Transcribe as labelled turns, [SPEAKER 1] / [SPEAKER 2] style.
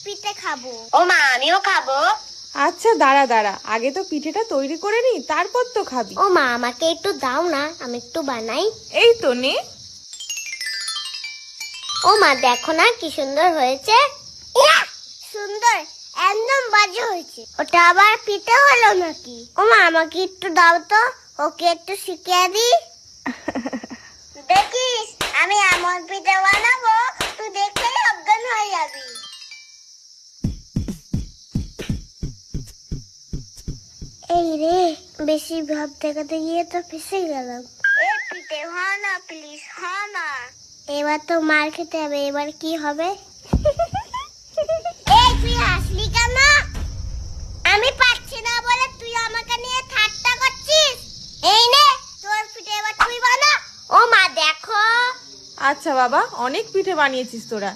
[SPEAKER 1] পিঠে খাবো। ও মা, আমিও খাবো।
[SPEAKER 2] আচ্ছা দাঁড়া দাঁড়া, আগে তো পিঠেটা তৈরি করে নি, তারপর তো খাবি।
[SPEAKER 1] ও মা, আমাকে একটু দাও না, আমি একটু বানাই।
[SPEAKER 2] এই তো নে।
[SPEAKER 1] ও মা, দেখো না কি সুন্দর হয়েছে। সুন্দর, একদম বাজে হয়েছে। ওটা আবার পিঠে হলো নাকি? ও মা, আমাকে একটু দাও তো, ওকে একটু শিখিয়ে দি। দেখিস, আমি এমন পিঠে বানাবো, তুই দেখলেই অজ্ঞান হয়ে যাবি। এই রে, বেশি ভাব দেখাতে গিয়ে তো ফেসে গেলাম। এই পিঠে হয় না, প্লিজ হয় না। এবার তো মার খেতে হবে, এবার কি হবে? এই তুই হাসলি কেন? আমি পারছি না বলে তুই আমাকে নিয়ে ঠাট্টা করছিস। এই নে তোর পিঠে, এবার তুই বানা। ও মা দেখো।
[SPEAKER 2] আচ্ছা বাবা, অনেক পিঠে বানিয়েছিস তোরা।